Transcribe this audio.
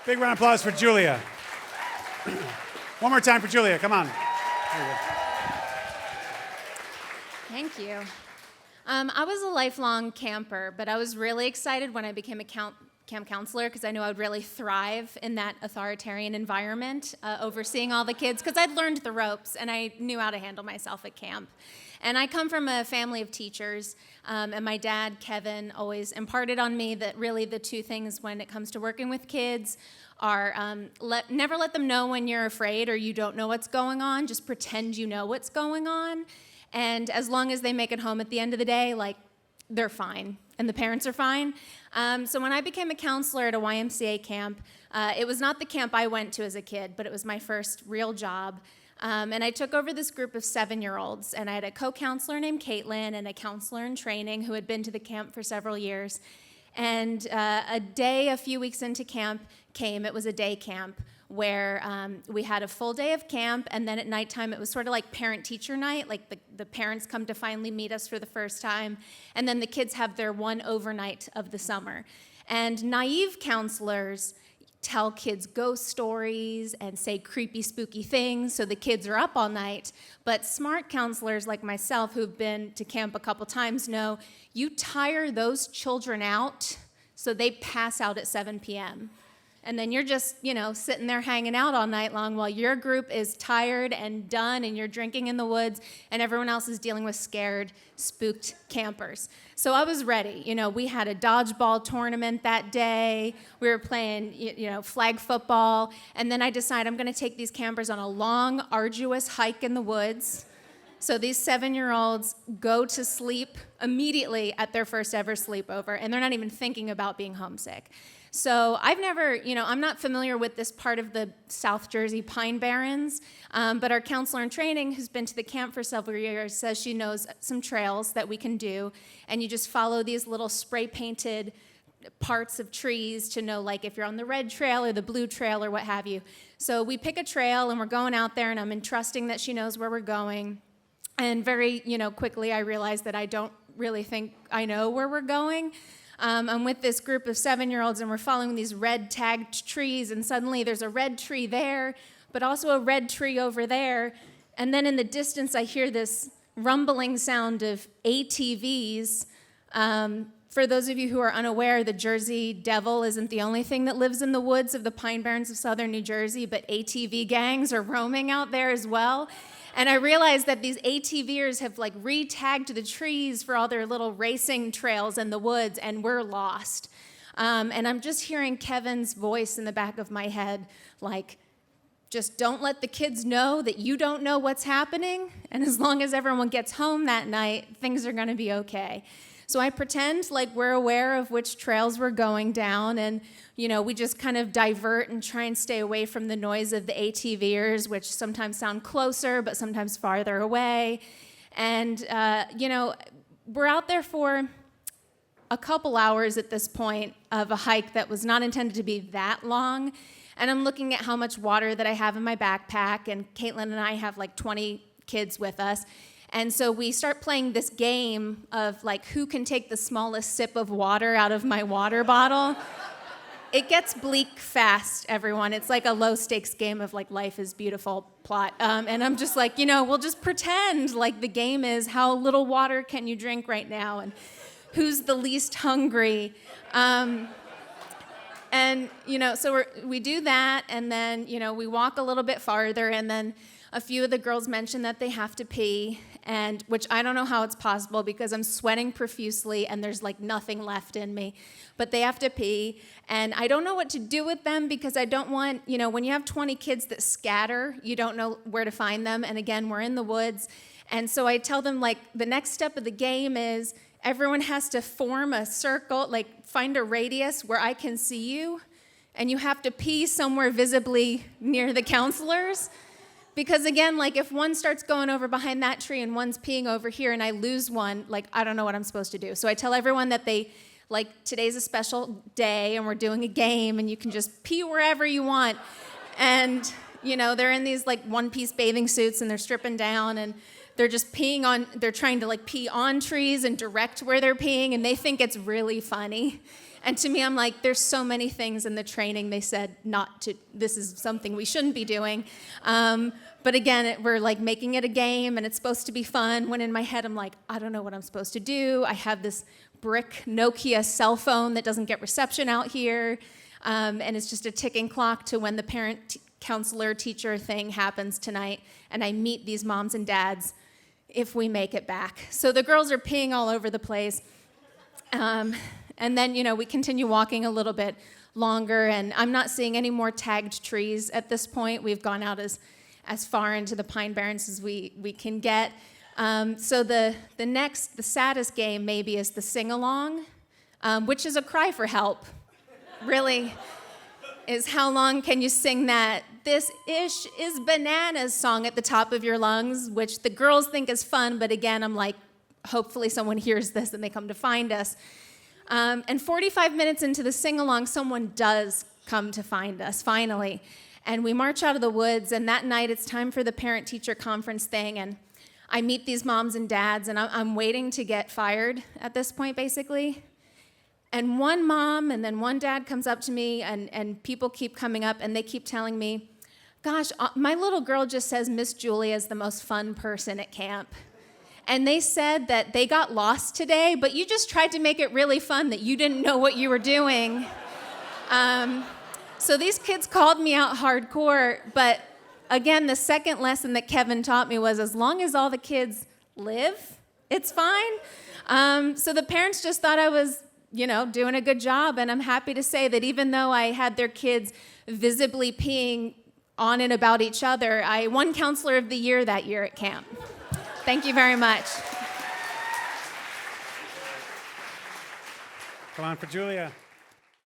Big round of applause for Julia. One more time for Julia. Come on. Thank you. I was a lifelong camper, but I was really excited when I became a camp counselor because I knew I would really thrive in that authoritarian environment, overseeing all the kids, because I'd learned the ropes and I knew how to handle myself at camp. And I come from a family of teachers, and my dad, Kevin, always imparted on me that really the two things when it comes to working with kids are never let them know when you're afraid or you don't know what's going on. Just pretend you know what's going on. And as long as they make it home at the end of the day, like, they're fine, and the parents are fine. So when I became a counselor at a YMCA camp, it was not the camp I went to as a kid, but it was my first real job. And I took over this group of 7-year-olds, and I had a co-counselor named Caitlin and a counselor in training who had been to the camp for several years. And a few weeks into camp came. It was a day camp where we had a full day of camp, and then at nighttime it was sort of like parent-teacher night, like the parents come to finally meet us for the first time, and then the kids have their one overnight of the summer. And naive counselors tell kids ghost stories and say creepy, spooky things, so the kids are up all night. But smart counselors like myself who've been to camp a couple times know you tire those children out so they pass out at 7 p.m. And then you're just, sitting there hanging out all night long while your group is tired and done and you're drinking in the woods and everyone else is dealing with scared, spooked campers. So I was ready. We had a dodgeball tournament that day. We were playing, flag football. And then I decided I'm going to take these campers on a long, arduous hike in the woods. So these 7-year-olds go to sleep immediately at their first ever sleepover, and they're not even thinking about being homesick. So I've never, I'm not familiar with this part of the South Jersey Pine Barrens, but our counselor in training, who's been to the camp for several years, says she knows some trails that we can do, and you just follow these little spray-painted parts of trees to know, like, if you're on the red trail or the blue trail or what have you. So we pick a trail, and we're going out there, and I'm entrusting that she knows where we're going. And very, quickly I realized that I don't really think I know where we're going. I'm with this group of 7-year-olds, and we're following these red tagged trees, and suddenly there's a red tree there, but also a red tree over there. And then in the distance, I hear this rumbling sound of ATVs. For those of you who are unaware, the Jersey Devil isn't the only thing that lives in the woods of the Pine Barrens of southern New Jersey, but ATV gangs are roaming out there as well. And I realized that these ATVers have re-tagged the trees for all their little racing trails in the woods, and we're lost. And I'm just hearing Kevin's voice in the back of my head, just don't let the kids know that you don't know what's happening, and as long as everyone gets home that night, things are going to be okay. So I pretend like we're aware of which trails we're going down, and we just kind of divert and try and stay away from the noise of the ATVers, which sometimes sound closer, but sometimes farther away. And, we're out there for a couple hours at this point of a hike that was not intended to be that long. And I'm looking at how much water that I have in my backpack, and Caitlin and I have 20 kids with us. And so we start playing this game of who can take the smallest sip of water out of my water bottle. It gets bleak fast, everyone. It's like a low-stakes game of Life is Beautiful plot. And I'm just we'll just pretend the game is how little water can you drink right now and who's the least hungry. So we do that, and then, we walk a little bit farther, and then a few of the girls mention that they have to pee, and which I don't know how it's possible because I'm sweating profusely and there's nothing left in me, but they have to pee, and I don't know what to do with them because I don't want, when you have 20 kids that scatter, you don't know where to find them, and again, we're in the woods, and so I tell them the next step of the game is everyone has to form a circle, find a radius where I can see you, and you have to pee somewhere visibly near the counselors. Because again, if one starts going over behind that tree and one's peeing over here and I lose one, I don't know what I'm supposed to do. So I tell everyone that today's a special day and we're doing a game and you can just pee wherever you want. And, they're in these one-piece bathing suits and they're stripping down and they're just they're trying to pee on trees and direct where they're peeing, and they think it's really funny. And to me, I'm like, there's so many things in the training they said not to, this is something we shouldn't be doing. But again, we're like making it a game and it's supposed to be fun, when in my head I'm like, I don't know what I'm supposed to do. I have this brick Nokia cell phone that doesn't get reception out here. And it's just a ticking clock to when the parent counselor teacher thing happens tonight. And I meet these moms and dads if we make it back. So the girls are peeing all over the place. And then, we continue walking a little bit longer, and I'm not seeing any more tagged trees at this point. We've gone out as far into the Pine Barrens as we can get. So the saddest game maybe is the sing-along, which is a cry for help, really, is how long can you sing that "This Ish is Bananas" song at the top of your lungs, which the girls think is fun, but again, I'm like, hopefully someone hears this and they come to find us. And 45 minutes into the sing-along, someone does come to find us, finally. And we march out of the woods, and that night it's time for the parent-teacher conference thing, and I meet these moms and dads, and I'm waiting to get fired at this point, basically. And one mom and then one dad comes up to me, and people keep coming up, and they keep telling me, gosh, my little girl just says Miss Julia is the most fun person at camp. And they said that they got lost today, but you just tried to make it really fun, that you didn't know what you were doing. So these kids called me out hardcore, but again, the second lesson that Kevin taught me was, as long as all the kids live, it's fine. So the parents just thought I was, doing a good job, and I'm happy to say that even though I had their kids visibly peeing on and about each other, I won Counselor of the Year that year at camp. Thank you very much. Come on for Julia.